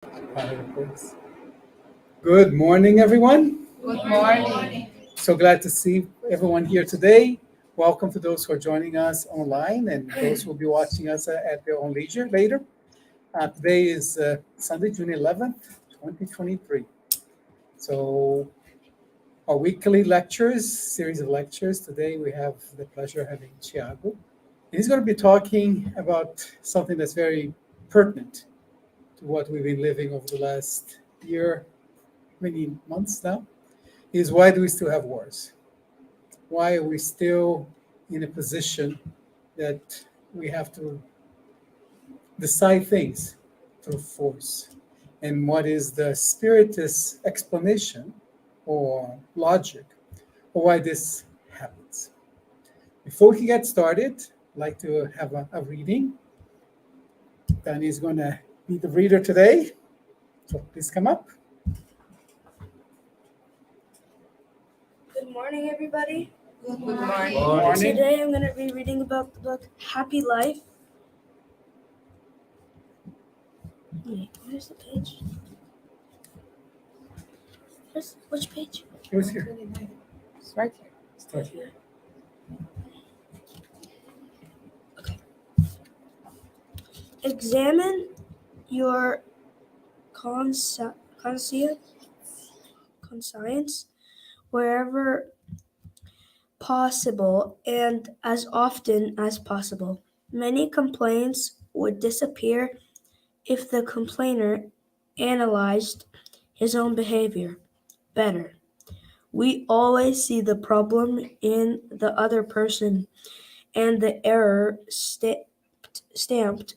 Good morning, everyone. Good morning. So glad to see everyone here today. Welcome to those who are joining us online and those who will be watching us at their own leisure later. Today is Sunday, June 11th, 2023. So, our weekly lectures, series of lectures. Today we have the pleasure of having Tiago. He's going to be talking about something that's very pertinent to what we've been living over the last year, many months now, is why do we still have wars? Why are we still in a position that we have to decide things through force? And what is the spiritist explanation or logic for why this happens? Before we can get started, I'd like to have a reading. Danny is going to be the reader today. So please come up. Good morning, everybody. Good morning. Morning. Today I'm going to be reading about the book Happy Life. Wait, where's the page? Which page? It was here. It's right here. Start here. Okay. Examine your conscience wherever possible and as often as possible. Many complaints would disappear if the complainer analyzed his own behavior better. We always see the problem in the other person and the error stamped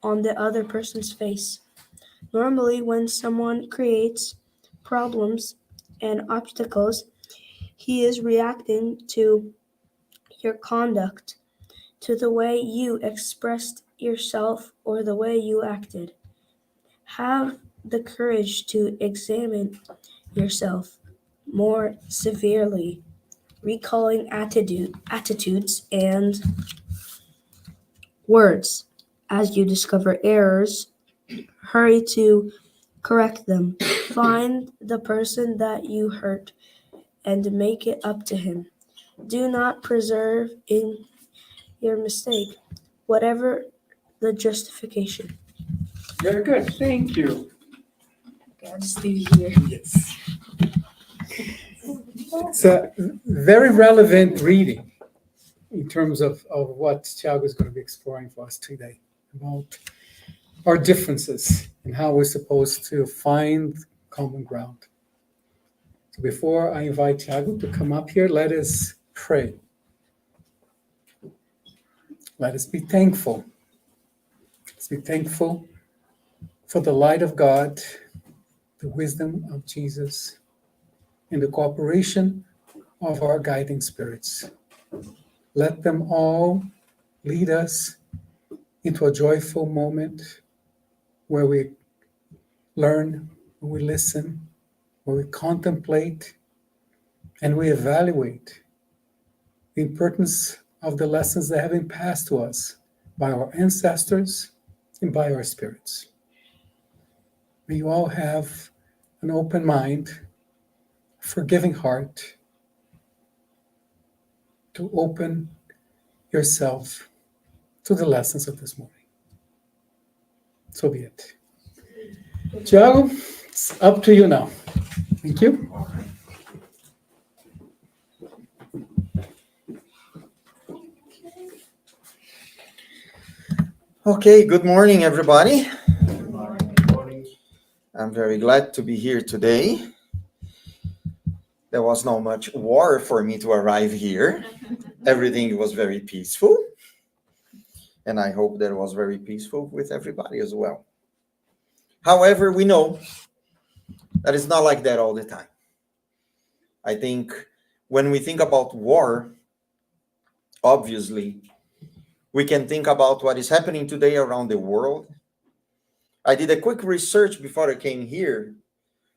on the other person's face. Normally, when someone creates problems and obstacles, he is reacting to your conduct, to the way you expressed yourself or the way you acted. Have the courage to examine yourself more severely, recalling attitudes and words. As you discover errors, hurry to correct them. Find the person that you hurt and make it up to him. Do not preserve in your mistake, whatever the justification. Very good. Thank you. Okay, I'll just leave it here. Yes. It's a very relevant reading in terms of what Thiago is going to be exploring for us today about our differences and how we're supposed to find common ground. So before I invite Thiago to come up here, let us pray. Let us be thankful. Let's be thankful for the light of God, the wisdom of Jesus, and the cooperation of our guiding spirits. Let them all lead us into a joyful moment where we learn, where we listen, where we contemplate, and we evaluate the importance of the lessons that have been passed to us by our ancestors and by our spirits. May you all have an open mind, a forgiving heart, to open yourself to the lessons of this morning. So be it. Tiago, it's up to you now. Thank you. Okay, good morning, everybody. I'm very glad to be here today. There was not much war for me to arrive here. Everything was very peaceful. And I hope that it was very peaceful with everybody as well. However, we know that it's not like that all the time. I think when we think about war, obviously, we can think about what is happening today around the world. I did a quick research before I came here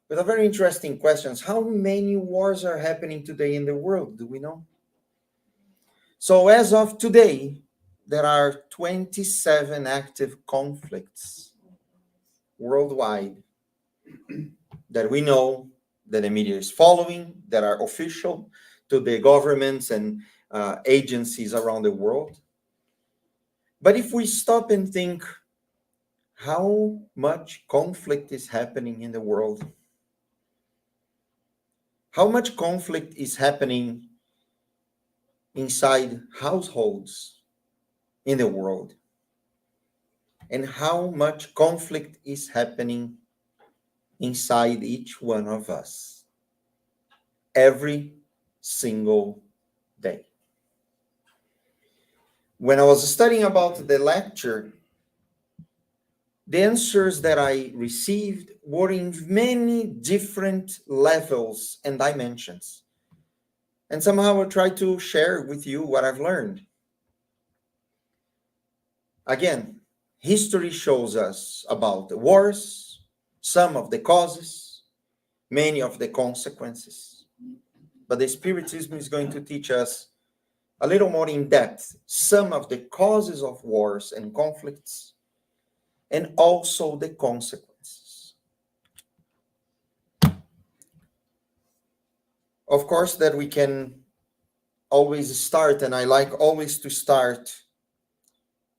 with a very interesting questions. How many wars are happening today in the world? Do we know? So as of today, there are 27 active conflicts worldwide that we know, that the media is following, that are official to the governments and agencies around the world. But if we stop and think how much conflict is happening in the world, how much conflict is happening inside households in the world, and how much conflict is happening inside each one of us every single day. When I was studying about the lecture, the answers that I received were in many different levels and dimensions. And somehow I try to share with you what I've learned. Again, history shows us about the wars, some of the causes, many of the consequences. But the Spiritism is going to teach us a little more in depth some of the causes of wars and conflicts, and also the consequences. Of course, that we can always start, and I like always to start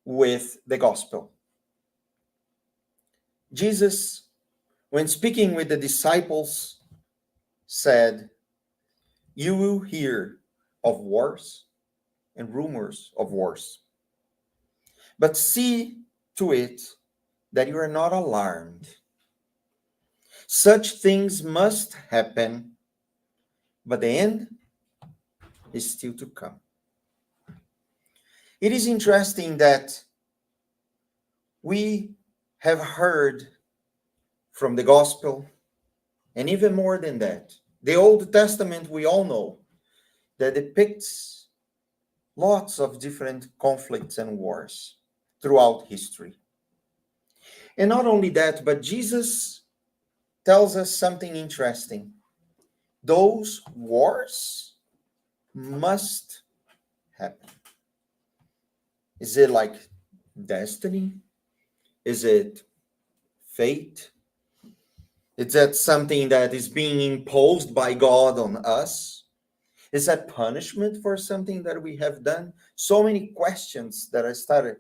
with the gospel. Jesus, when speaking with the disciples, said, "You will hear of wars and rumors of wars, but see to it that you are not alarmed. Such things must happen, but the end is still to come." It is interesting that we have heard from the gospel, and even more than that, the Old Testament we all know that depicts lots of different conflicts and wars throughout history. And not only that, but Jesus tells us something interesting. Those wars must happen. Is it like destiny? Is it fate? Is that something that is being imposed by God on us? Is that punishment for something that we have done? So many questions that I started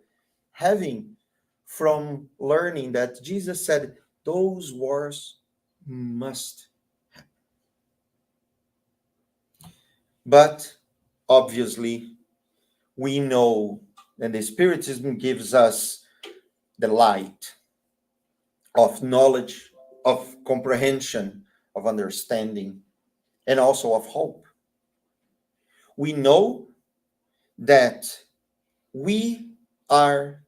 having from learning that Jesus said those wars must happen. But obviously, we know, and the Spiritism gives us the light of knowledge, of comprehension, of understanding, and also of hope. We know that we are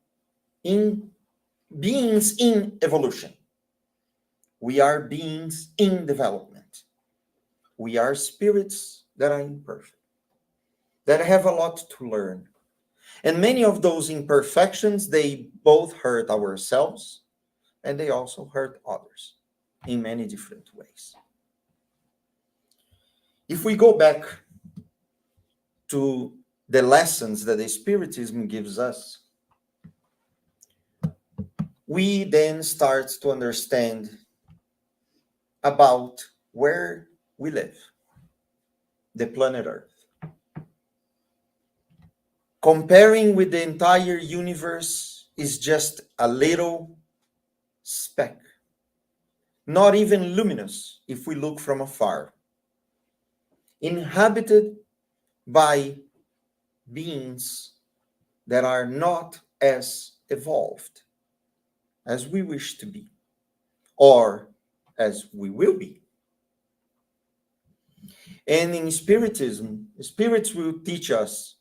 beings in evolution. We are beings in development. We are spirits that are imperfect, that have a lot to learn. And many of those imperfections, they both hurt ourselves and they also hurt others in many different ways. If we go back to the lessons that the Spiritism gives us, we then start to understand about where we live, the planet Earth. Comparing with the entire universe is just a little speck, not even luminous if we look from afar, inhabited by beings that are not as evolved as we wish to be, or as we will be. And in Spiritism, the spirits will teach us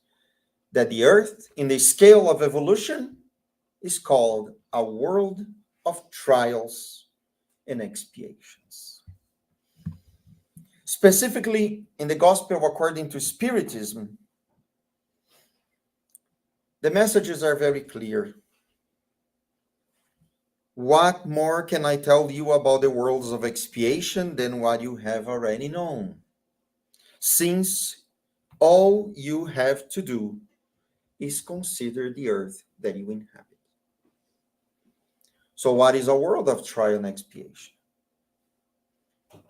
that the Earth, in the scale of evolution, is called a world of trials and expiations. Specifically, in the Gospel according to Spiritism, the messages are very clear. What more can I tell you about the worlds of expiation than what you have already known? Since all you have to do is consider the earth that you inhabit. So what is a world of trial and expiation?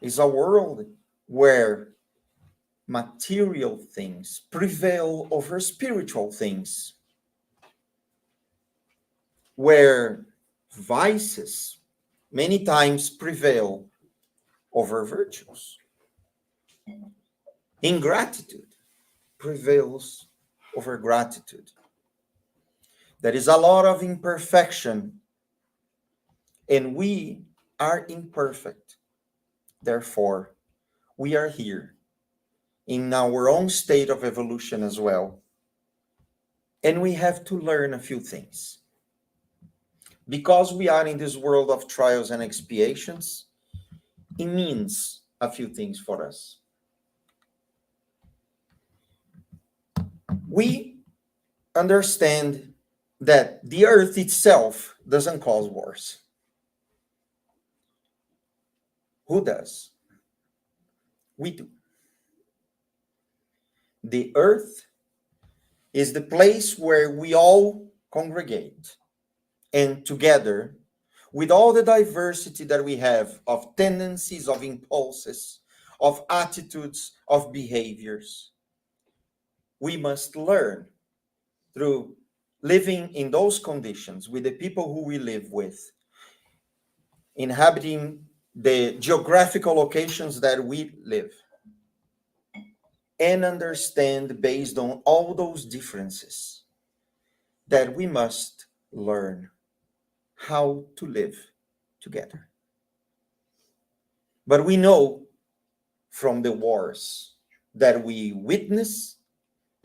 It's a world where material things prevail over spiritual things, where vices many times prevail over virtues. Ingratitude prevails over gratitude. There is a lot of imperfection, and we are imperfect. Therefore, we are here in our own state of evolution as well. And we have to learn a few things. Because we are in this world of trials and expiations, it means a few things for us. We understand that the earth itself doesn't cause wars. Who does? We do. The earth is the place where we all congregate, and together, with all the diversity that we have of tendencies, of impulses, of attitudes, of behaviors, we must learn through living in those conditions with the people who we live with, inhabiting the geographical locations that we live, and understand based on all those differences that we must learn how to live together. But we know from the wars that we witness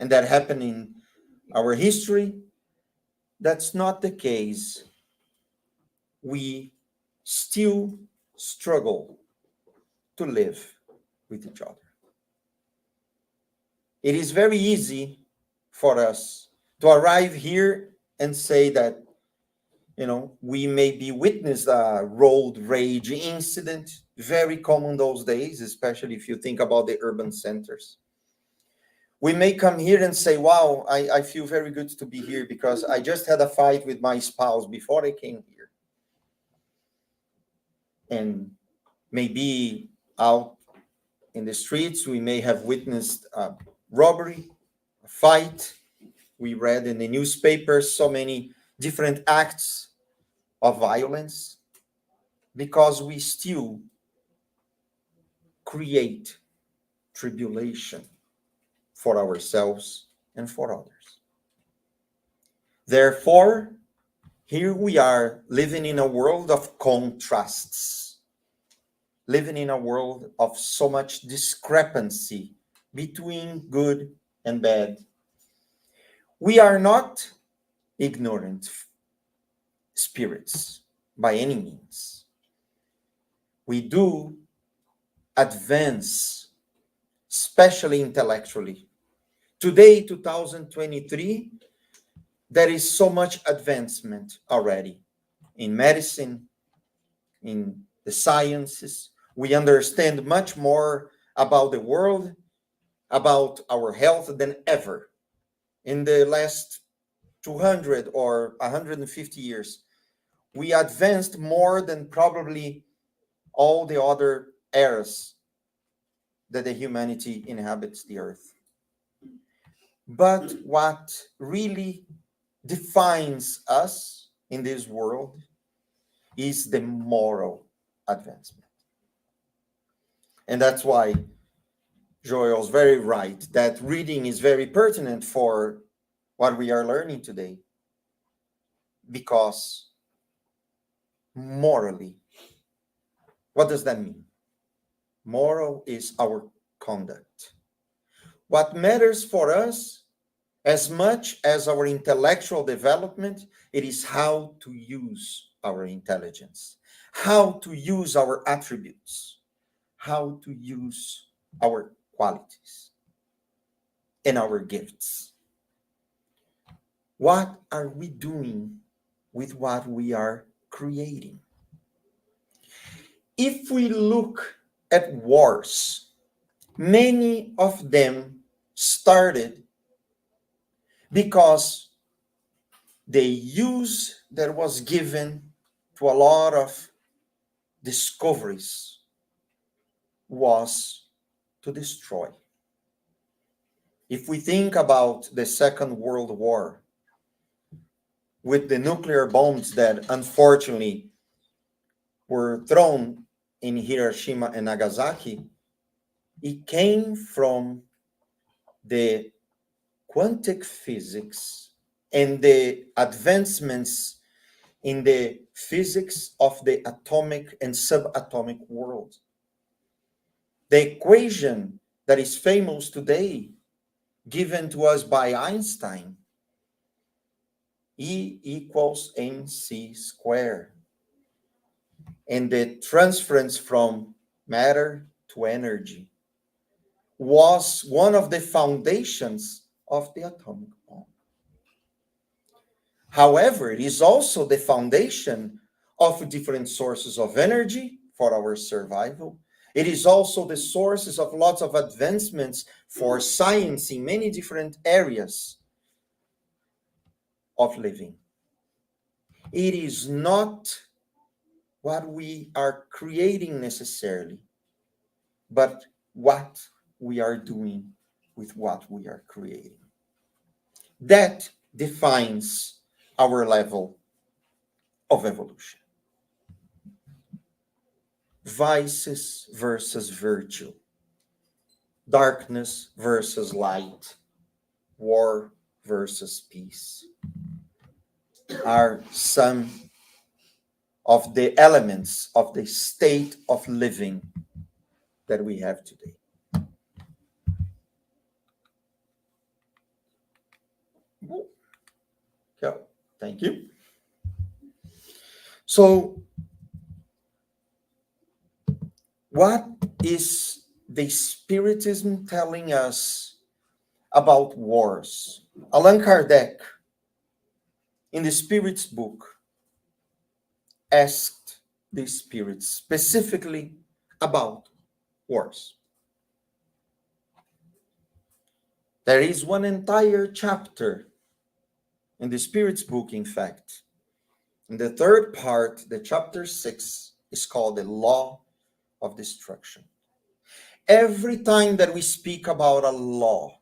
and that happen in our history, that's not the case. We still struggle to live with each other. It is very easy for us to arrive here and say that, we may be witness a road rage incident, very common those days, especially if you think about the urban centers. We may come here and say, wow, I feel very good to be here because I just had a fight with my spouse before I came here. And maybe out in the streets, we may have witnessed a robbery, a fight. We read in the newspapers so many different acts of violence because we still create tribulation for ourselves and for others. Therefore, here we are living in a world of contrasts, living in a world of so much discrepancy between good and bad. We are not ignorant spirits by any means. We do advance, especially intellectually. Today, 2023, there is so much advancement already in medicine, in the sciences. We understand much more about the world, about our health than ever. In the last 200 or 150 years, we advanced more than probably all the other eras that the humanity inhabits the earth. But what really defines us in this world is the moral advancement. And that's why Joel's very right that reading is very pertinent for what we are learning today. Because morally, what does that mean? Moral is our conduct. What matters for us, as much as our intellectual development, it is how to use our intelligence, how to use our attributes, how to use our qualities and our gifts. What are we doing with what we are creating? If we look at wars, many of them started because the use that was given to a lot of discoveries was to destroy. If we think about the Second World War, with the nuclear bombs that unfortunately were thrown in Hiroshima and Nagasaki, it came from the quantum physics and the advancements in the physics of the atomic and subatomic world. The equation that is famous today, given to us by Einstein, E equals mc squared, and the transference from matter to energy was one of the foundations of the atomic bomb. However, it is also the foundation of different sources of energy for our survival. It is also the sources of lots of advancements for science in many different areas of living. It is not what we are creating necessarily, but what we are doing with what we are creating. That defines our level of evolution. Vices versus virtue, darkness versus light, war versus peace are some of the elements of the state of living that we have today. Okay, thank you. So, what is the Spiritism telling us about wars? Allan Kardec, in the Spirit's book, asked the spirits specifically about wars. There is one entire chapter in the Spirit's book, in fact. In the third part, the chapter 6, is called the Law of Destruction. Every time that we speak about a law,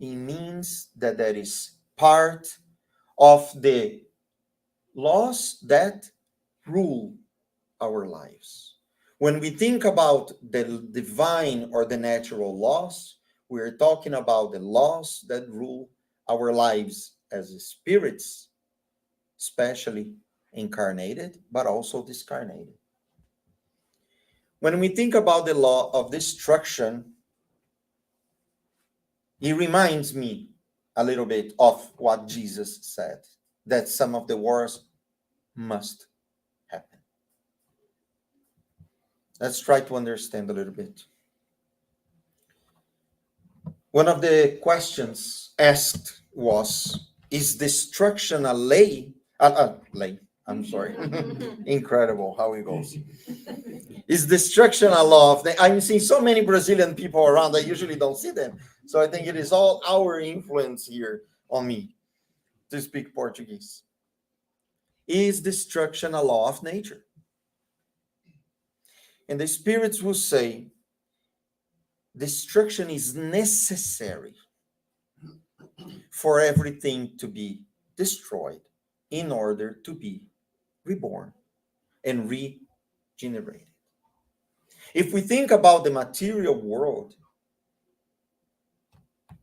it means that there is part of the laws that rule our lives. When we think about the divine or the natural laws, we're talking about the laws that rule our lives as spirits, especially incarnated, but also discarnated. When we think about the law of destruction, it reminds me a little bit of what Jesus said, that some of the wars must happen. Let's try to understand a little bit. One of the questions asked was, is destruction a lay? I'm sorry. Incredible how it goes. Is destruction a law of I'm seeing so many Brazilian people around, I usually don't see them. So I think it is all our influence here on me to speak Portuguese. Is destruction a law of nature? And the spirits will say, destruction is necessary for everything to be destroyed in order to be reborn and regenerated. If we think about the material world,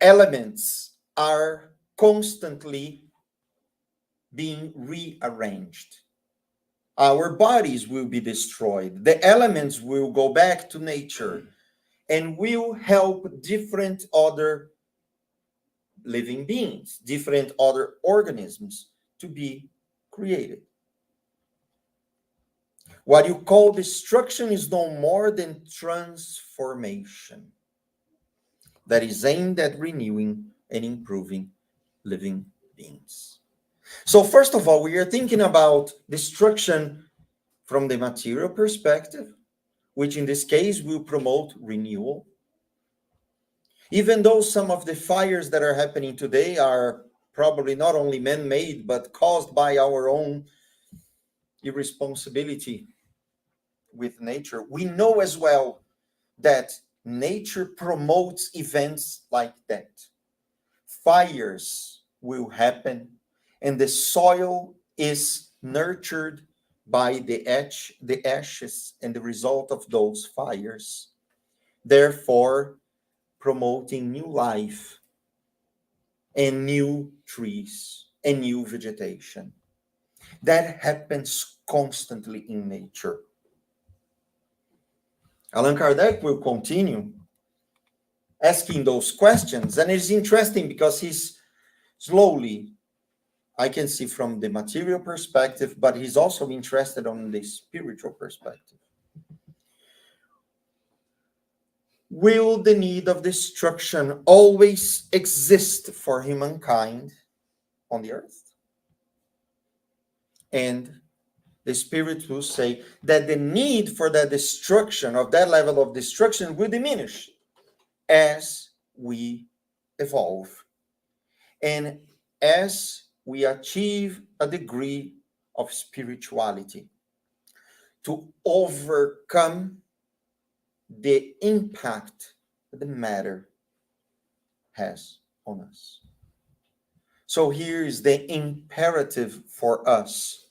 elements are constantly being rearranged. Our bodies will be destroyed. The elements will go back to nature and will help different other living beings, different other organisms to be created. What you call destruction is no more than transformation that is aimed at renewing and improving living beings. So first of all, we are thinking about destruction from the material perspective, which in this case will promote renewal. Even though some of the fires that are happening today are probably not only man-made, but caused by our own irresponsibility with nature, we know as well that nature promotes events like that. Fires will happen, and the soil is nurtured by the ashes and the result of those fires, therefore promoting new life and new trees and new vegetation. That happens constantly in nature. Allan Kardec will continue asking those questions, and it's interesting because he's slowly, I can see from the material perspective, but he's also interested on the spiritual perspective. Will the need of destruction always exist for humankind on the earth? And the Spirit will say that the need for that destruction, of that level of destruction, will diminish as we evolve and as we achieve a degree of spirituality to overcome the impact that the matter has on us. So here is the imperative for us.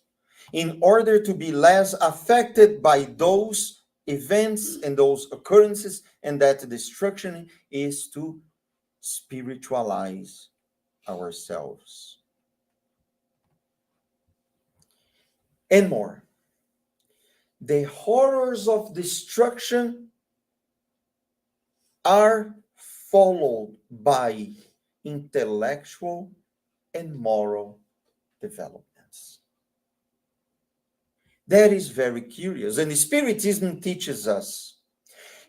In order to be less affected by those events and those occurrences and that destruction, is to spiritualize ourselves. And more. The horrors of destruction are followed by intellectual and moral developments. That is very curious. And Spiritism teaches us,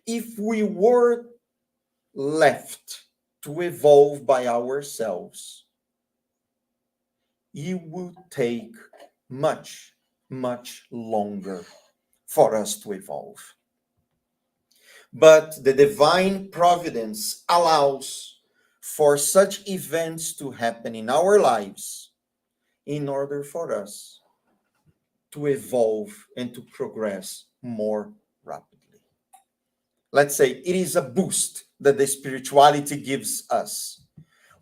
if we were left to evolve by ourselves, it would take much, much longer for us to evolve. But the divine providence allows for such events to happen in our lives in order for us to evolve and to progress more rapidly. Let's say it is a boost that the spirituality gives us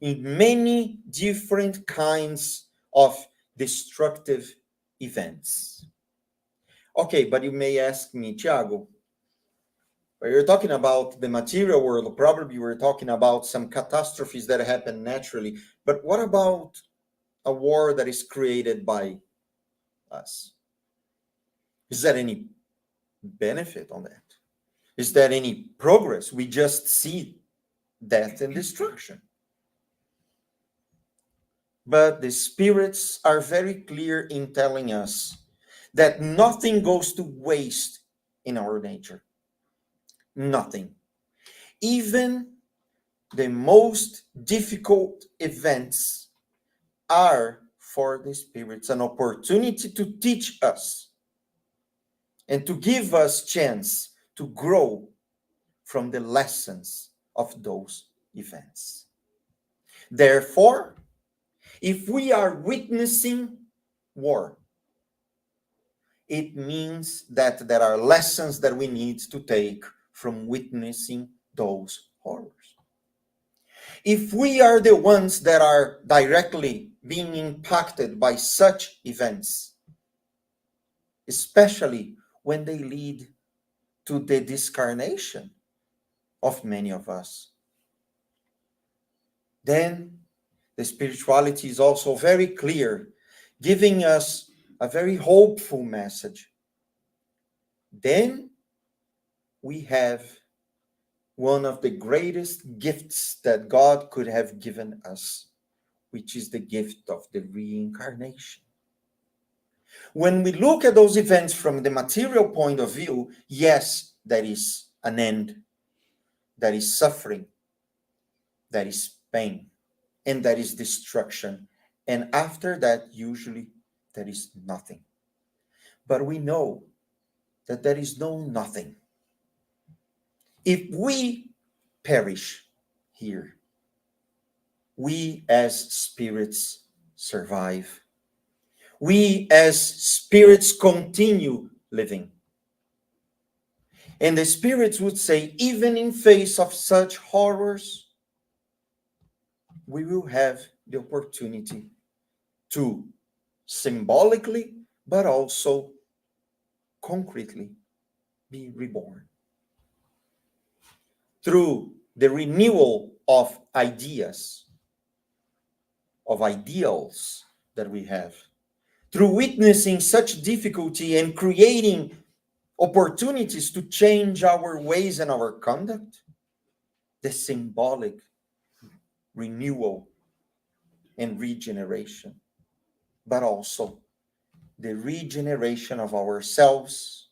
in many different kinds of destructive events. Okay, but you may ask me, Tiago, when you're talking about the material world, probably we're talking about some catastrophes that happen naturally. But what about a war that is created by us? Is there any benefit on that? Is there any progress? We just see death and destruction. But the spirits are very clear in telling us that nothing goes to waste in our nature. Nothing. Even the most difficult events are for the spirits an opportunity to teach us and to give us chance to grow from the lessons of those events. Therefore, if we are witnessing war, it means that there are lessons that we need to take from witnessing those horrors. If we are the ones that are directly being impacted by such events, especially when they lead to the discarnation of many of us, then the spirituality is also very clear, giving us a very hopeful message. Then we have one of the greatest gifts that God could have given us, which is the gift of the reincarnation. When we look at those events from the material point of view, yes, there is an end, there is suffering, there is pain, and there is destruction. And after that, usually there is nothing. But we know that there is no nothing. If we perish here, we as spirits survive. We as spirits continue living. And the spirits would say, even in face of such horrors, we will have the opportunity to symbolically, but also concretely be reborn. Through the renewal of ideas, of ideals that we have, through witnessing such difficulty and creating opportunities to change our ways and our conduct, the symbolic renewal and regeneration, but also the regeneration of ourselves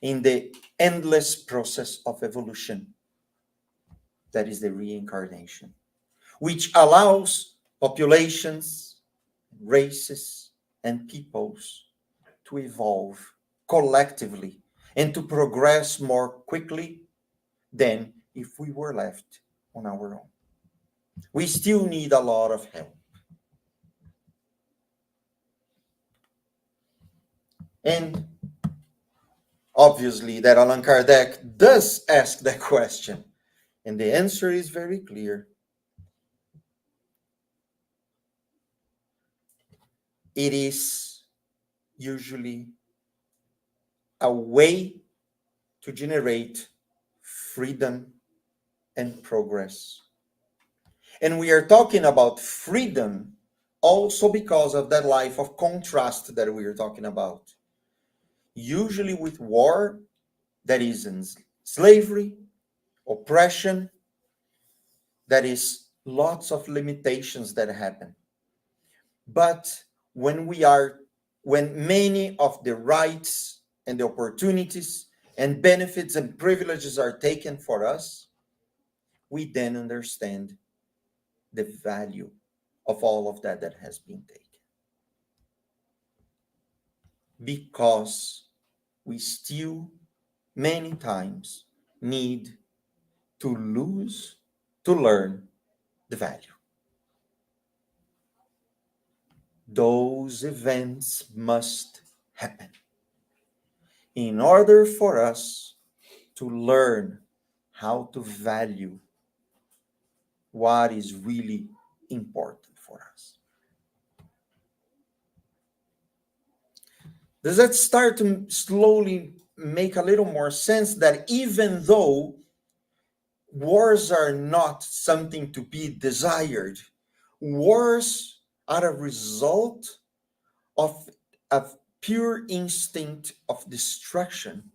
in the endless process of evolution that is the reincarnation, which allows populations, races, and peoples to evolve collectively and to progress more quickly than if we were left on our own. We still need a lot of help. And obviously that Allan Kardec does ask that question. And the answer is very clear. It is usually a way to generate freedom and progress. And we are talking about freedom also because of that life of contrast that we are talking about. Usually with war, that is in slavery, oppression, that is lots of limitations that happen. But when many of the rights and the opportunities and benefits and privileges are taken for us, we then understand the value of all of that has been taken. Because we still many times need to lose to learn the value. Those events must happen in order for us to learn how to value what is really important for us. Does that start to slowly make a little more sense that even though wars are not something to be desired, wars are a result of a pure instinct of destruction,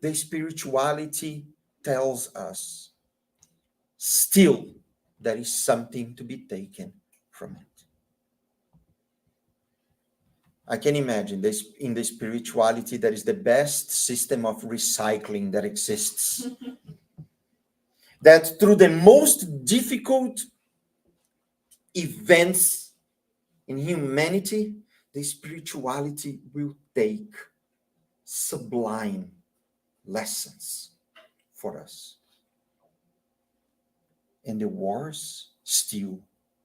the spirituality tells us still there is something to be taken from it. I can imagine this in the spirituality that is the best system of recycling that exists. That through the most difficult events in humanity, the spirituality will take sublime lessons for us. And the wars still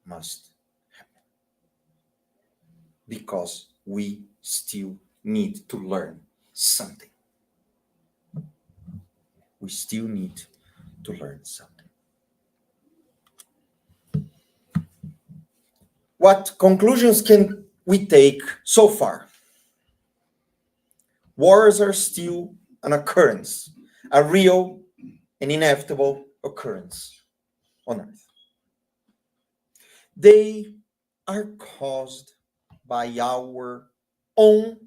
must happen. Because we still need to learn something. We still need to learn something. What conclusions can we take so far? Wars are still an occurrence, a real and inevitable occurrence on earth. They are caused by our own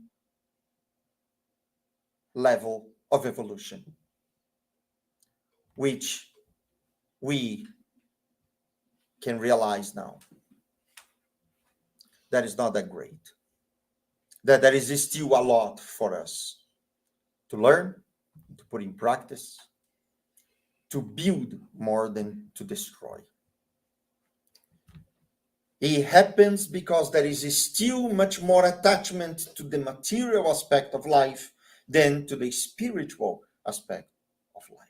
level of evolution, which we can realize now that is not that great, that there is still a lot for us to learn, to put in practice, to build more than to destroy. It happens because there is still much more attachment to the material aspect of life than to the spiritual aspect of life.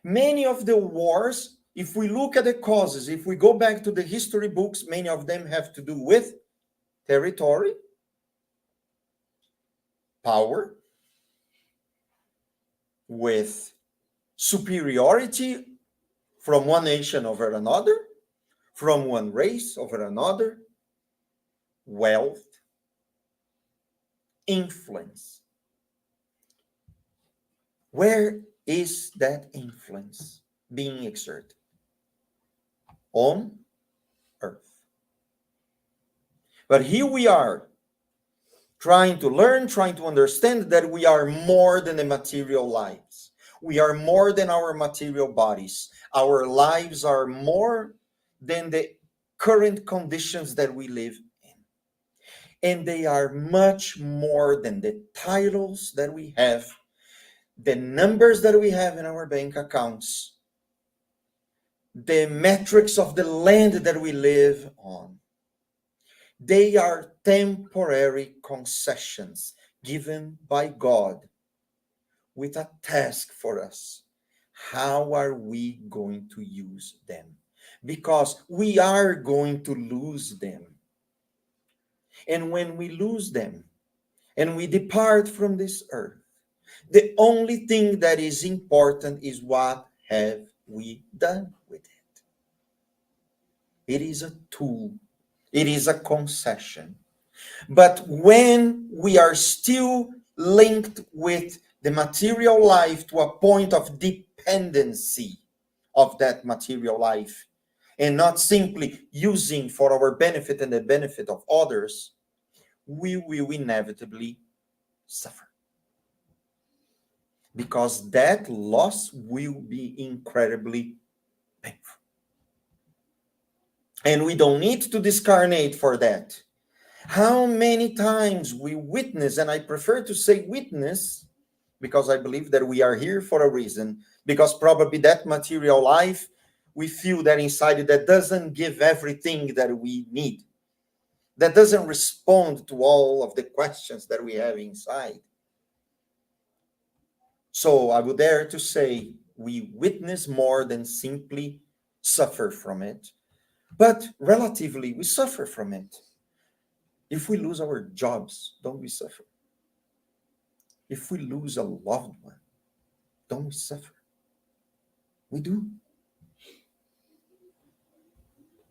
Many of the wars if we look at the causes, if we go back to the history books, many of them have to do with territory, power, with superiority from one nation over another, from one race over another, wealth, influence. Where is that influence being exerted? On earth. But here we are, trying to learn, trying to understand that we are more than the material lives. We are more than our material bodies. Our lives are more than the current conditions that we live in. And they are much more than the titles that we have, the numbers that we have in our bank accounts, the metrics of the land that we live on. They are temporary concessions given by God with a task for us. How are we going to use them? Because we are going to lose them. And when we lose them and we depart from this earth, the only thing that is important is what have we done with it. It is a tool. It is a concession. But when we are still linked with the material life to a point of dependency of that material life, and not simply using for our benefit and the benefit of others, we will inevitably suffer. Because that loss will be incredibly painful. And we don't need to discarnate for that. How many times we witness, and I prefer to say witness, because I believe that we are here for a reason, because probably that material life, we feel that inside it that doesn't give everything that we need, that doesn't respond to all of the questions that we have inside. So I would dare to say we witness more than simply suffer from it, but relatively we suffer from it. If we lose our jobs, don't we suffer? If we lose a loved one, don't we suffer? We do.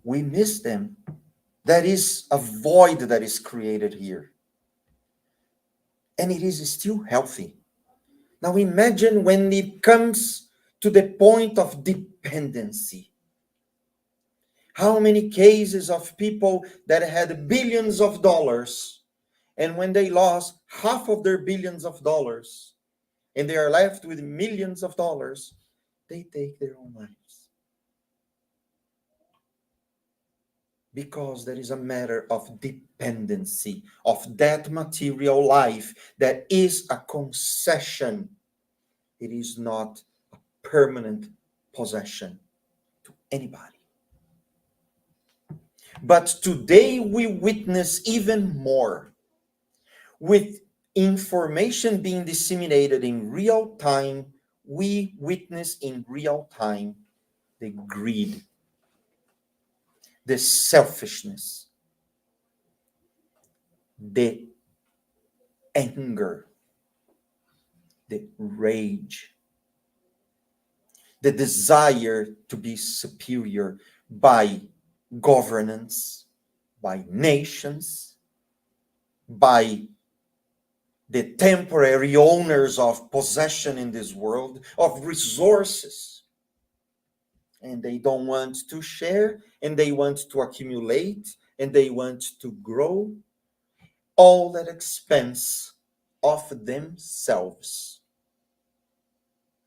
We miss them. That is a void that is created here. And it is still healthy. Now imagine when it comes to the point of dependency. How many cases of people that had billions of dollars, and when they lost half of their billions of dollars, and they are left with millions of dollars, they take their own lives. Because there is a matter of dependency of that material life that is a concession. It is not a permanent possession to anybody. But today we witness even more, with information being disseminated in real time. We witness in real time the greed, the selfishness, the anger, the rage, the desire to be superior by governance, by nations, by the temporary owners of possession in this world, of resources. And they don't want to share, and they want to accumulate, and they want to grow, all at expense of themselves,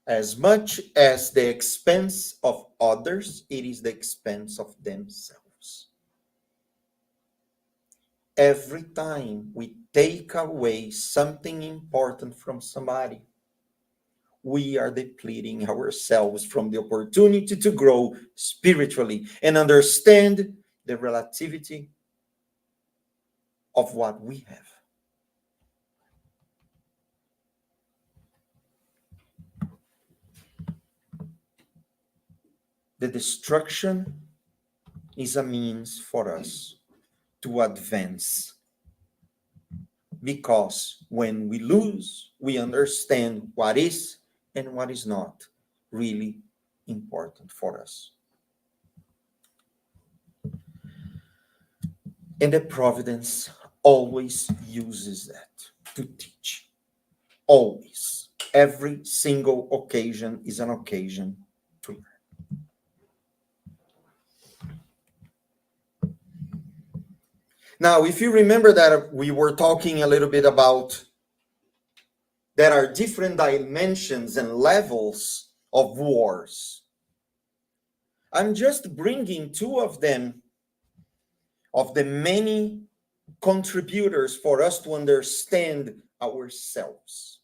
as much as the expense of others, it is the expense of themselves. Every time we take away something important from somebody, we are depleting ourselves from the opportunity to grow spiritually and understand the relativity of what we have. the destruction is a means for us to advance. Because when we lose, we understand what is and what is not really important for us. And the providence always uses that to teach. Always. Every single occasion is an occasion to learn. Now, if you remember that we were talking a little bit about there are different dimensions and levels of wars. I'm just bringing two of them, of the many contributors for us to understand ourselves.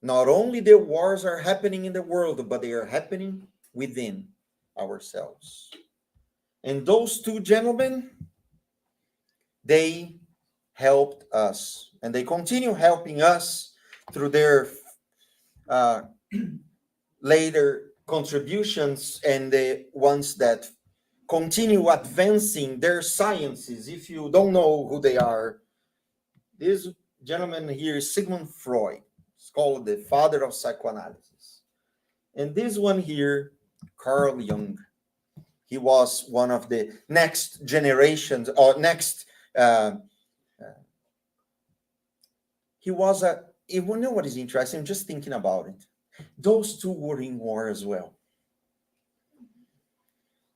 Not only the wars are happening in the world, but they are happening within ourselves. And those two gentlemen, they helped us, and they continue helping us through their later contributions and the ones that continue advancing their sciences. If you don't know who they are, this gentleman here is Sigmund Freud. It's called the father of psychoanalysis. And this one here, Carl Jung. He was one of the next generations, or next, he was a, you know what is interesting? I'm just thinking about it. Those two were in war as well.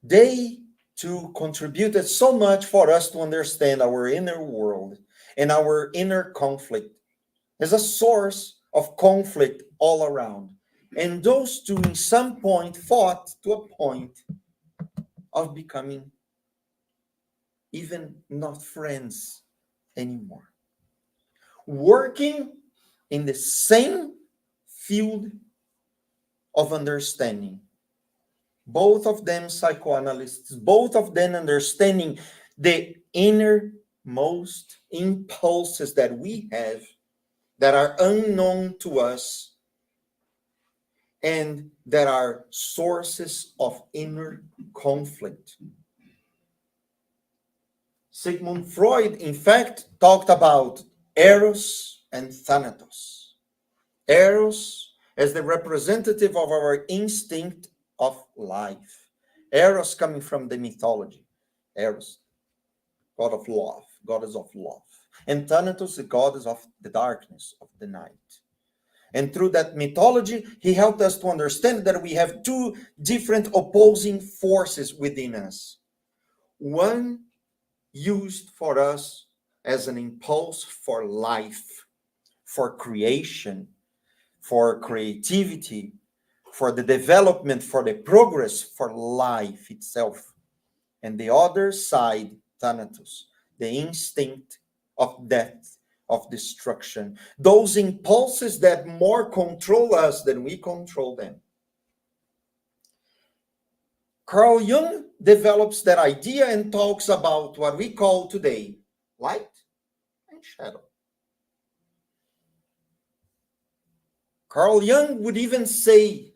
They too contributed so much for us to understand our inner world and our inner conflict. There's a source of conflict all around. And those two, in some point, fought to a point of becoming even not friends anymore. Working in the same field of understanding. Both of them psychoanalysts, both of them understanding the innermost impulses that we have that are unknown to us and that are sources of inner conflict. Sigmund Freud, in fact, talked about Eros and Thanatos. Eros as the representative of our instinct of life. Eros coming from the mythology. Eros, god of love, goddess of love. And Thanatos, the goddess of the darkness, of the night. And through that mythology, he helped us to understand that we have two different opposing forces within us. One used for us as an impulse for life, for creation, for creativity, for the development, for the progress, for life itself. And the other side, Thanatos, the instinct of death, of destruction. Those impulses that more control us than we control them. Carl Jung develops that idea and talks about what we call today light and shadow. Carl Jung would even say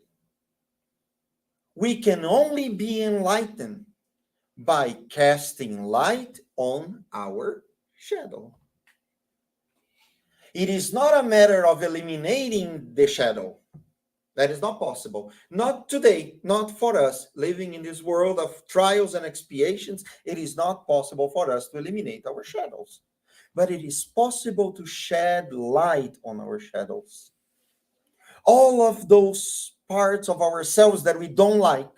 we can only be enlightened by casting light on our shadow. It is not a matter of eliminating the shadow. That is not possible. Not today, not for us. Living in this world of trials and expiations, it is not possible for us to eliminate our shadows. But it is possible to shed light on our shadows. All of those parts of ourselves that we don't like,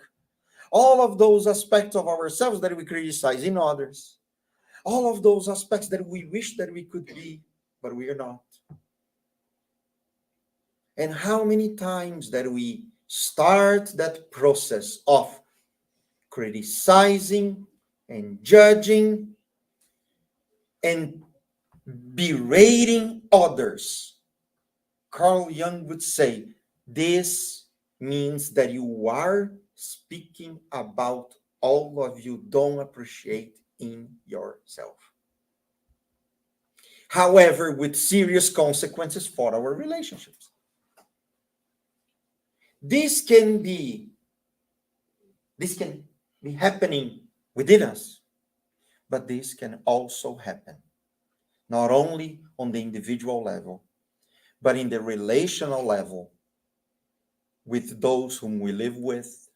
all of those aspects of ourselves that we criticize in others, all of those aspects that we wish that we could be, but we are not. And how many times that we start that process of criticizing and judging and berating others. Carl Jung would say, this means that you are speaking about all of you don't appreciate in yourself. However, with serious consequences for our relationships. This can be This can be happening within us, but this can also happen not only on the individual level, but in the relational level with those whom we live with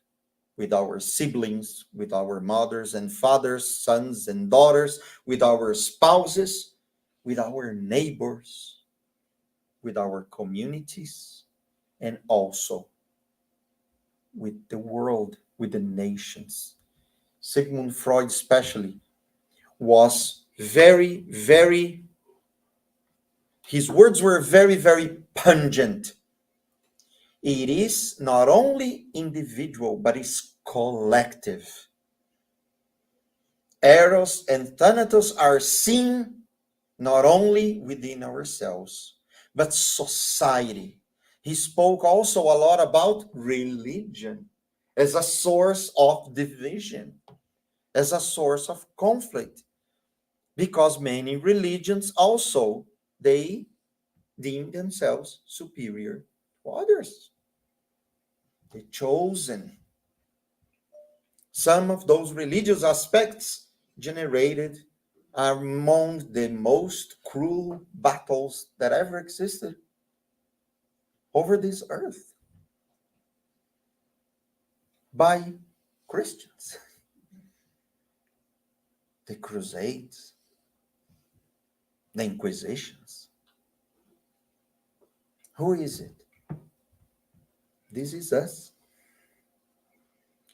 our siblings, with our mothers and fathers, sons and daughters, with our spouses, with our neighbors, with our communities, and also with the world, with the nations. Sigmund Freud, especially, was very, very, his words were very, very pungent. It is not only individual, but it's collective. Eros and Thanatos are seen not only within ourselves, but society. He spoke also a lot about religion as a source of division, as a source of conflict, because many religions also, they deem themselves superior to others. The chosen. Some of those religious aspects generated among the most cruel battles that ever existed over this earth by Christians. The Crusades, the Inquisitions. Who is it? This is us.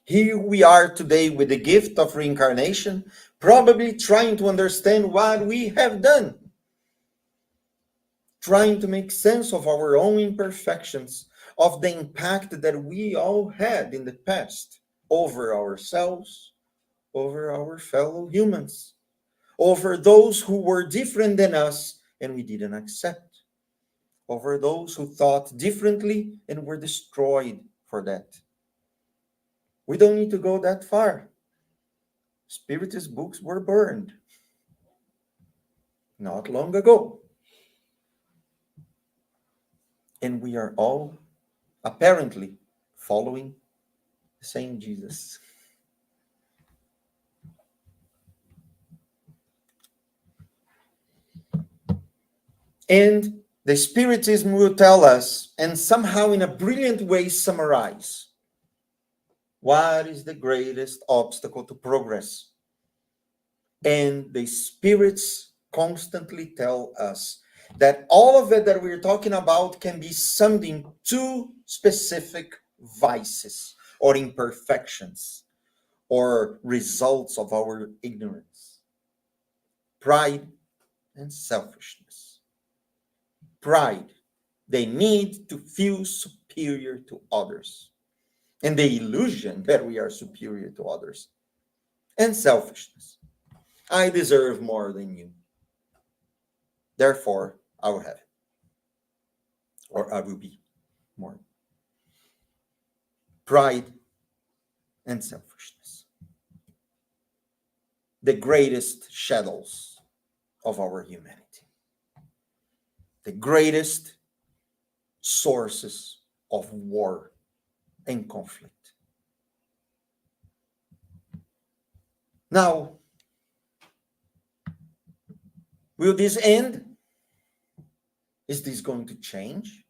Here we are today with the gift of reincarnation, probably trying to understand what we have done, trying to make sense of our own imperfections, of the impact that we all had in the past over ourselves, over our fellow humans, over those who were different than us and we didn't accept, over those who thought differently and were destroyed for that. We don't need to go that far. Spiritist books were burned not long ago. And we are all apparently following the same Jesus. And the Spiritism will tell us, and somehow in a brilliant way summarize, what is the greatest obstacle to progress. And the spirits constantly tell us that all of it that we're talking about can be summed in two specific vices or imperfections or results of our ignorance: pride and selfishness. Pride, they need to feel superior to others, and the illusion that we are superior to others. And selfishness, I deserve more than you, therefore I will have it, or I will be more. Pride and selfishness, the greatest shadows of our humanity, the greatest sources of war and conflict. Now, will this end? Is this going to change?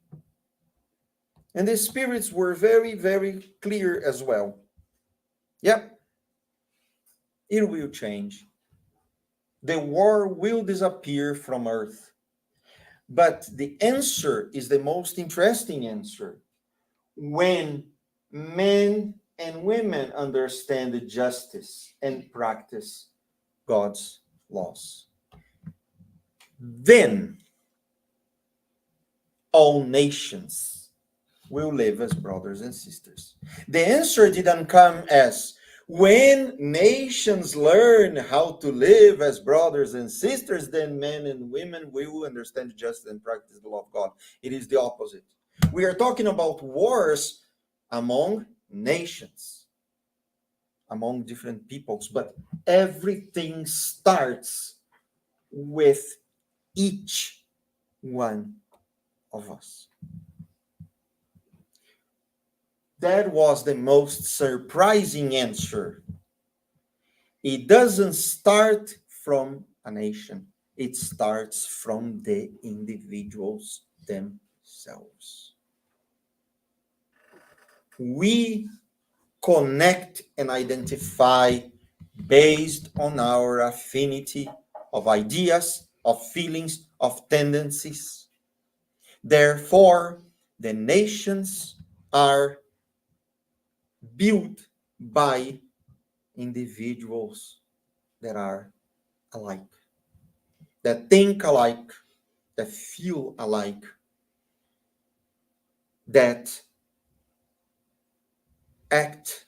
And the spirits were very, very clear as well. Yep, it will change. The war will disappear from Earth. But the answer is the most interesting answer. When men and women understand justice and practice God's laws, then all nations will live as brothers and sisters. The answer didn't come as when nations learn how to live as brothers and sisters, then men and women will understand justice and practice the law of God. It is the opposite. We are talking about wars among nations, among different peoples, but everything starts with each one of us. That was the most surprising answer. It doesn't start from a nation. It starts from the individuals themselves. We connect and identify based on our affinity of ideas, of feelings, of tendencies. Therefore, the nations are built by individuals that are alike, that think alike, that feel alike, that act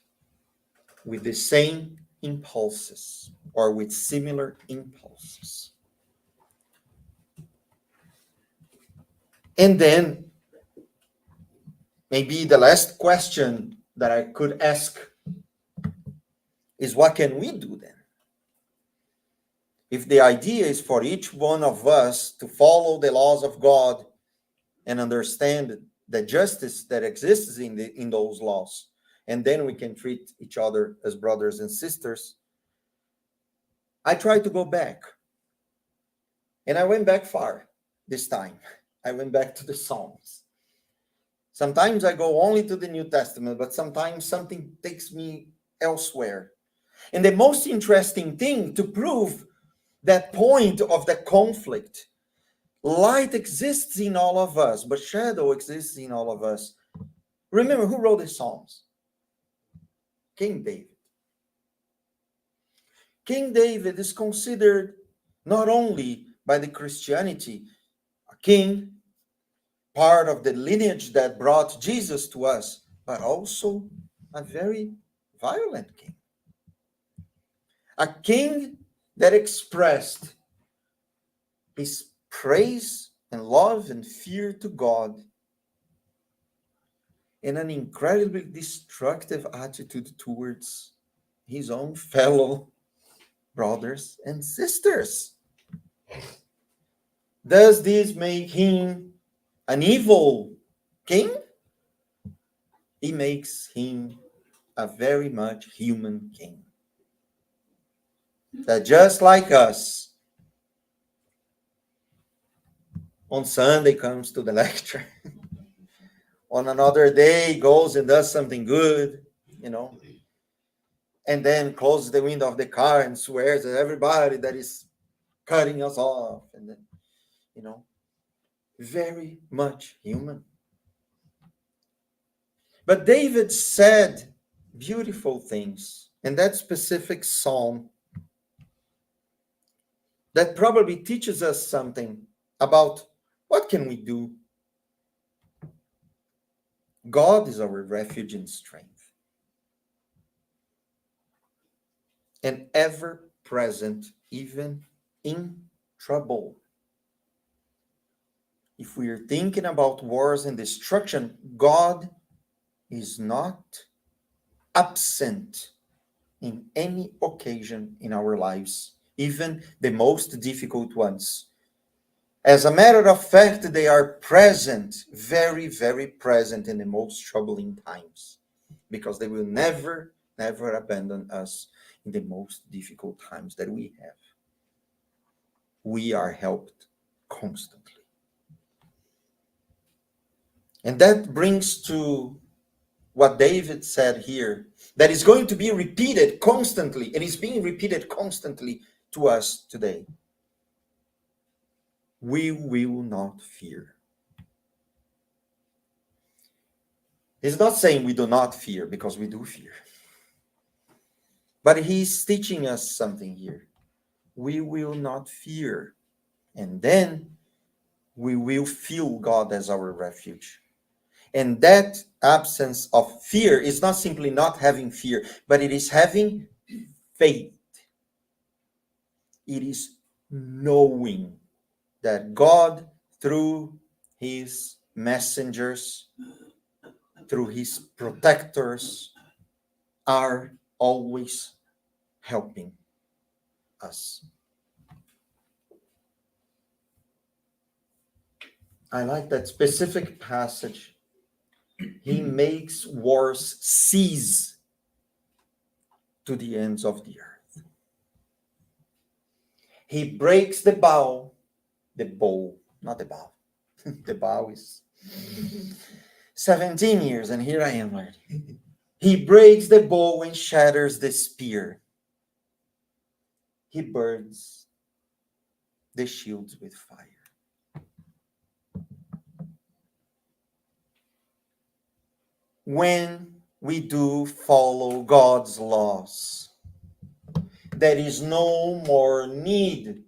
with the same impulses or with similar impulses. And then maybe the last question that I could ask is, what can we do then? If the idea is for each one of us to follow the laws of God and understand the justice that exists in those laws, and then we can treat each other as brothers and sisters, I tried to go back. And I went back far this time. I went back to the Psalms. Sometimes I go only to the New Testament, but sometimes something takes me elsewhere. And the most interesting thing to prove that point of the conflict, light exists in all of us, but shadow exists in all of us. Remember, who wrote the Psalms? King David. King David is considered not only by the Christianity a king, part of the lineage that brought Jesus to us, but also a very violent king. A king that expressed his praise and love and fear to God in an incredibly destructive attitude towards his own fellow brothers and sisters. Does this make him an evil king? It makes him a very much human king. That just like us, on Sunday comes to the lecture. On another day goes and does something good, and then closes the window of the car and swears at everybody that is cutting us off. And then, very much human. But David said beautiful things in that specific psalm that probably teaches us something about what can we do. God is our refuge and strength, and ever present even in trouble. If we are thinking about wars and destruction, God is not absent in any occasion in our lives, even the most difficult ones. As a matter of fact, they are present, very, very present in the most troubling times, because they will never, never abandon us in the most difficult times that we have. We are helped constantly. And that brings to what David said here, that is going to be repeated constantly, and is being repeated constantly to us today. We will not fear. He's not saying we do not fear, because we do fear. But he's teaching us something here. We will not fear. And then we will feel God as our refuge. And that absence of fear is not simply not having fear, but it is having faith. It is knowing that God, through his messengers, through his protectors, are always helping us. I like that specific passage He makes wars cease to the ends of the earth. He breaks the bow, not the bow. The bow is 17 years, and here I am learning. He breaks the bow and shatters the spear. He burns the shields with fire. When we do follow God's laws, there is no more need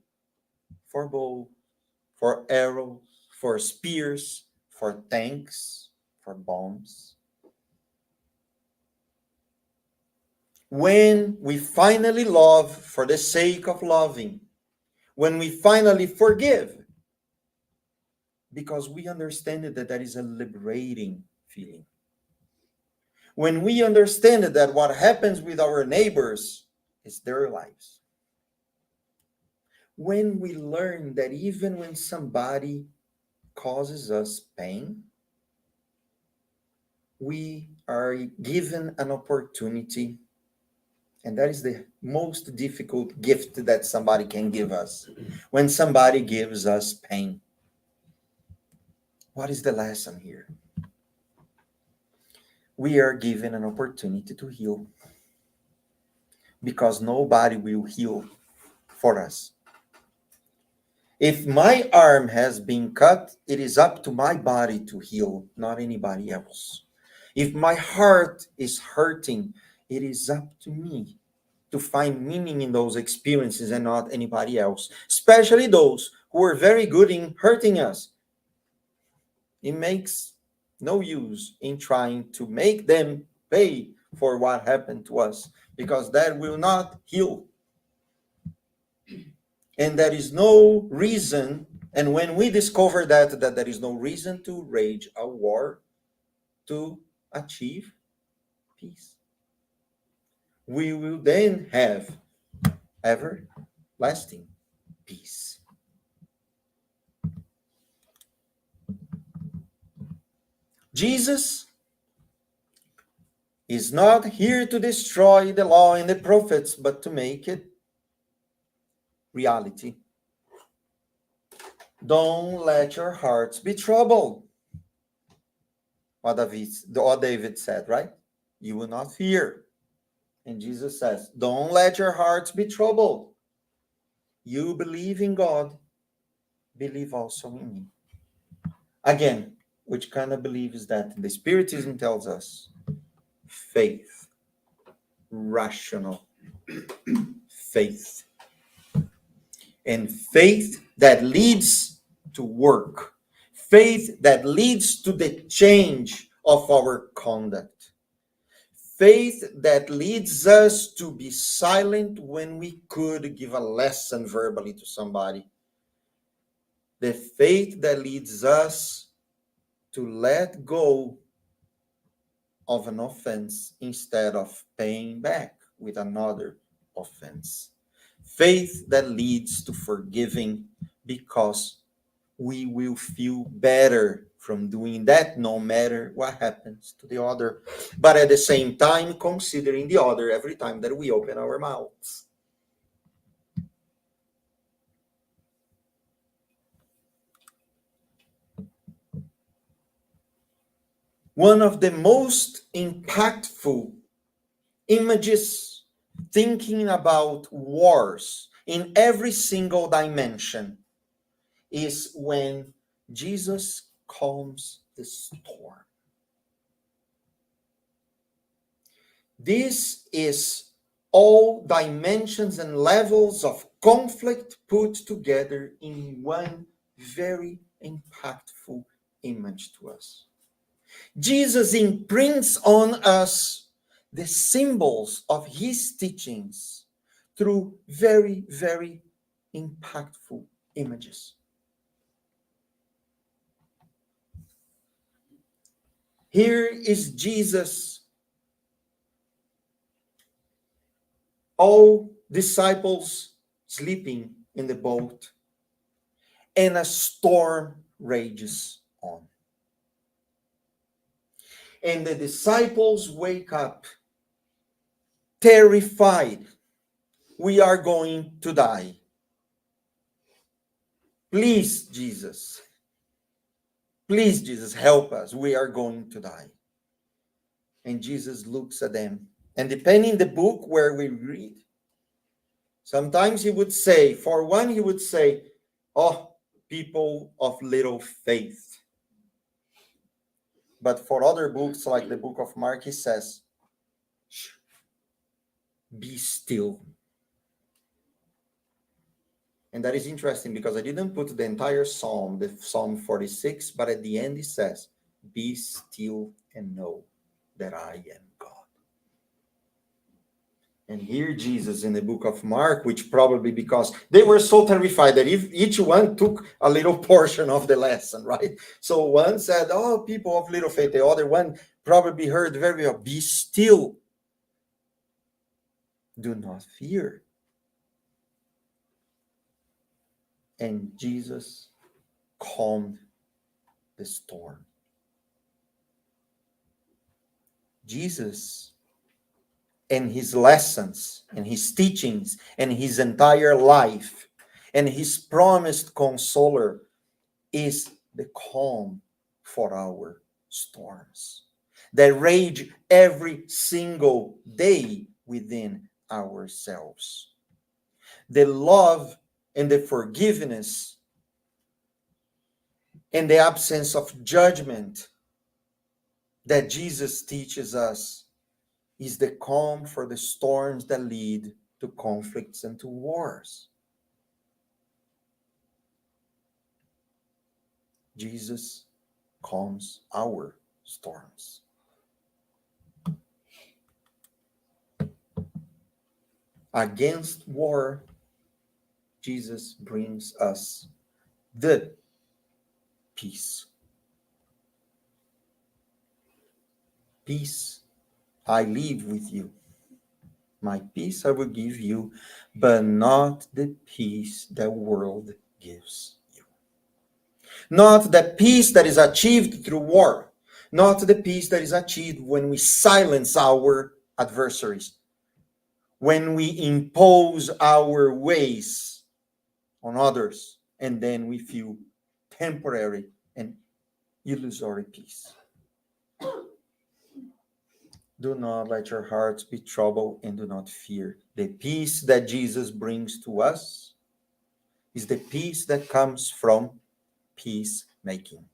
for bow, for arrows, for spears, for tanks, for bombs. When we finally love for the sake of loving, when we finally forgive, because we understand that that is a liberating feeling. When we understand that what happens with our neighbors is their lives. When we learn that even when somebody causes us pain, we are given an opportunity, and that is the most difficult gift that somebody can give us. When somebody gives us pain, what is the lesson here? We are given an opportunity to heal, because nobody will heal for us. If my arm has been cut, it is up to my body to heal, not anybody else. If my heart is hurting, it is up to me to find meaning in those experiences and not anybody else, especially those who are very good in hurting us. It makes no use in trying to make them pay for what happened to us, because that will not heal. And there is no reason, and when we discover that there is no reason to wage a war to achieve peace, we will then have everlasting peace. Jesus is not here to destroy the law and the prophets, but to make it reality. Don't let your hearts be troubled. What David said, right? You will not fear. And Jesus says, don't let your hearts be troubled. You believe in God, believe also in me. Again, which kind of belief is that? The Spiritism tells us faith, rational faith. And faith that leads to work. Faith that leads to the change of our conduct. Faith that leads us to be silent when we could give a lesson verbally to somebody. The faith that leads us to let go of an offense instead of paying back with another offense. Faith that leads to forgiving, because we will feel better from doing that no matter what happens to the other. But at the same time, considering the other every time that we open our mouths. One of the most impactful images thinking about wars in every single dimension is when Jesus calms the storm. This is all dimensions and levels of conflict put together in one very impactful image to us. Jesus imprints on us the symbols of his teachings through very, very impactful images. Here is Jesus, all disciples sleeping in the boat, and a storm rages on. And the disciples wake up terrified. We are going to die. Please, Jesus. Please, Jesus, help us. We are going to die. And Jesus looks at them. And depending the book where we read, sometimes he would say, for one, he would say, oh, people of little faith. But for other books, like the book of Mark, he says, be still. And that is interesting because I didn't put the entire psalm, the Psalm 46, but at the end it says, be still and know that I am God. And here Jesus in the book of Mark, which probably because they were so terrified that if each one took a little portion of the lesson, right? So one said, oh, people of little faith. The other one probably heard very well, be still. Do not fear. And Jesus calmed the storm. Jesus and his lessons and his teachings and his entire life and his promised consoler is the calm for our storms that rage every single day within ourselves. The love and the forgiveness and the absence of judgment that Jesus teaches us is the calm for the storms that lead to conflicts and to wars. Jesus calms our storms. Against war, Jesus brings us the peace. Peace I leave with you. My peace I will give you, but not the peace the world gives you. Not the peace that is achieved through war. Not the peace that is achieved when we silence our adversaries. When we impose our ways on others, and then we feel temporary and illusory peace. Do not let your hearts be troubled and do not fear. The peace that Jesus brings to us is the peace that comes from peacemaking.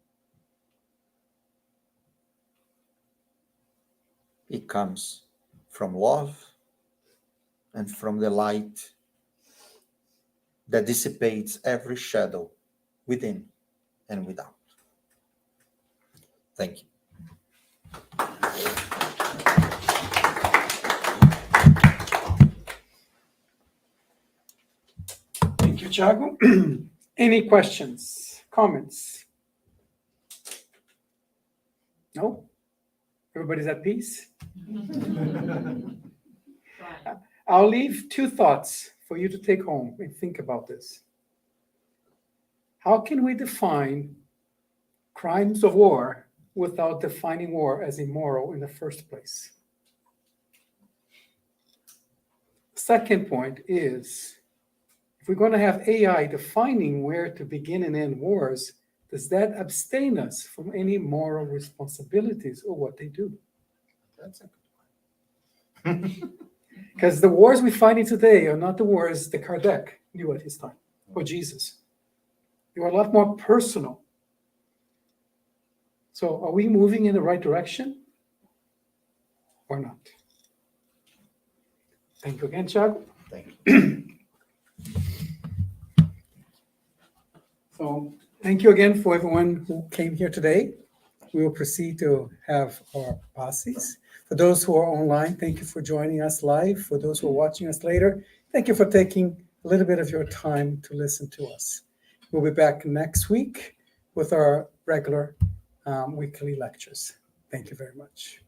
It comes from love and from the light that dissipates every shadow within and without. Thank you. Thank you, Thiago. Any questions, comments? No? Everybody's at peace? I'll leave two thoughts for you to take home and think about this. How can we define crimes of war without defining war as immoral in the first place? Second point is, if we're going to have AI defining where to begin and end wars, does that abstain us from any moral responsibilities or what they do? That's a good one. Because the wars we fight in today are not the wars that Kardec knew at his time, or Jesus. They were a lot more personal. So are we moving in the right direction or not? Thank you again, Thiago. Thank you. So thank you again for everyone who came here today. We will proceed to have our passes. For those who are online, thank you for joining us live. For those who are watching us later, thank you for taking a little bit of your time to listen to us. We'll be back next week with our regular weekly lectures. Thank you very much.